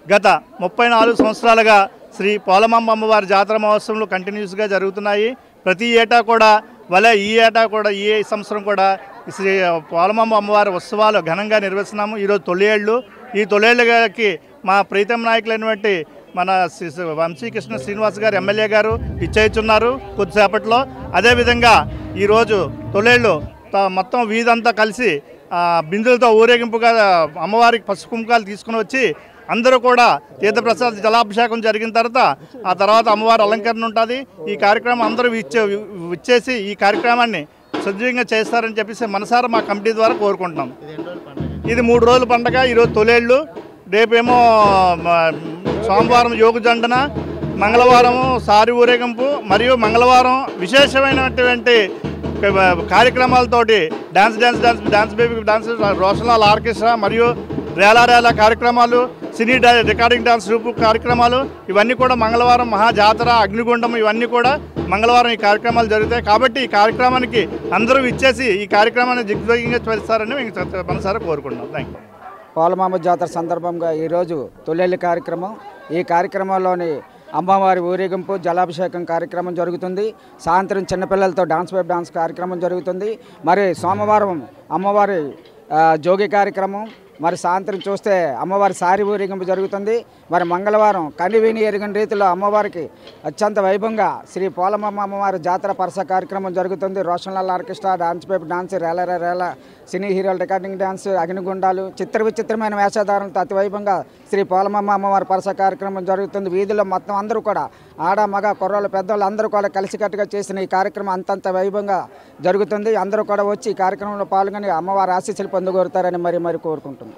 గత 34 సంవత్సరాలుగా శ్రీ పోలమాంబ అమ్మవారి జాతర మహోత్సవంలో కంటిన్యూస్గా జరుగుతున్నాయి. ప్రతి ఏటా కూడా ఈ ఏటా కూడా ఈ సంవత్సరం కూడా శ్రీ పోలమాంబ అమ్మవారి ఉత్సవాలు ఘనంగా నిర్వహిస్తున్నాము. ఈరోజు తొలియేళ్ళు. ఈ తొలియేళ్ళకి మా ప్రీతం నాయకులైనటువంటి మన వంశీకృష్ణ శ్రీనివాస్ గారు ఎమ్మెల్యే గారు ఇచ్చేస్తున్నారు కొద్దిసేపట్లో. అదేవిధంగా ఈరోజు తొలియేళ్ళు మొత్తం వీధంతా కలిసి బిందులతో ఊరేగింపుగా అమ్మవారికి పసుపు కుంకాలు తీసుకుని వచ్చి అందరూ కూడా తీర్థప్రసాద జలాభిషేకం జరిగిన ఆ తర్వాత అమ్మవారి అలంకరణ ఉంటుంది. ఈ కార్యక్రమం అందరూ ఇచ్చేసి ఈ కార్యక్రమాన్ని సజీవంగా చేస్తారని చెప్పేసి మనసారా మా కమిటీ ద్వారా కోరుకుంటున్నాం. ఇది 3 రోజుల పండగ. ఈరోజు తొలేళ్ళు, రేపేమో సోమవారం యోగ జండన, మంగళవారం సారి ఊరేగింపు మరియు మంగళవారం విశేషమైనటువంటి కార్యక్రమాలతోటి డాన్స్ బేబీ డాన్స్, రోషన్లాల్ ఆర్కెస్ట్రా మరియు రేలా కార్యక్రమాలు, సినీ రికార్డింగ్ డాన్స్ రూపు కార్యక్రమాలు ఇవన్నీ కూడా మంగళవారం మహాజాతర, అగ్నిగుండం ఇవన్నీ కూడా మంగళవారం ఈ కార్యక్రమాలు జరుగుతాయి. కాబట్టి ఈ కార్యక్రమానికి అందరూ ఇచ్చేసి ఈ కార్యక్రమాన్ని దిగ్విజయంగా చేస్తారని మేము మనసారా కోరుకుంటున్నాం. Thank you. పోలమాంబ జాతర సందర్భంగా ఈరోజు తొలియేళ్ళ కార్యక్రమం. ఈ కార్యక్రమంలోని అమ్మవారి ఊరేగింపు, జలాభిషేకం కార్యక్రమం జరుగుతుంది. సాయంత్రం చిన్నపిల్లలతో డాన్స్ కార్యక్రమం జరుగుతుంది. మరి సోమవారం అమ్మవారి జోగి కార్యక్రమం, మరి సాయంత్రం చూస్తే అమ్మవారి సారి ఊరేగింపు జరుగుతుంది. మరి మంగళవారం కనివిని ఎరిగిన రీతిలో అమ్మవారికి అత్యంత వైభవంగా శ్రీ పోలమాంబ అమ్మవారి జాతర పరస కార్యక్రమం జరుగుతుంది. రోషన్లాల్ orchestra, dance baby dance, Rela సినీ హీరోల రికార్డింగ్ డాన్స్, అగ్నిగుండాలు, విచిత్రమైన వేషధారణలతో అతి వైభవంగా శ్రీ పోలమాంబ అమ్మవారి పరస కార్యక్రమం జరుగుతుంది. వీధిలో మొత్తం అందరూ కూడా ఆడ మగ కుర్రోళ్ళు పెద్దవాళ్ళు అందరూ కూడా కలిసికట్టుగా చేసిన ఈ కార్యక్రమం అంతంత వైభవంగా జరుగుతుంది. అందరూ కూడా వచ్చి ఈ కార్యక్రమంలో పాల్గొని అమ్మవారి ఆశీస్సులు పొందగోరుతారని మరి కోరుకుంటున్నాం.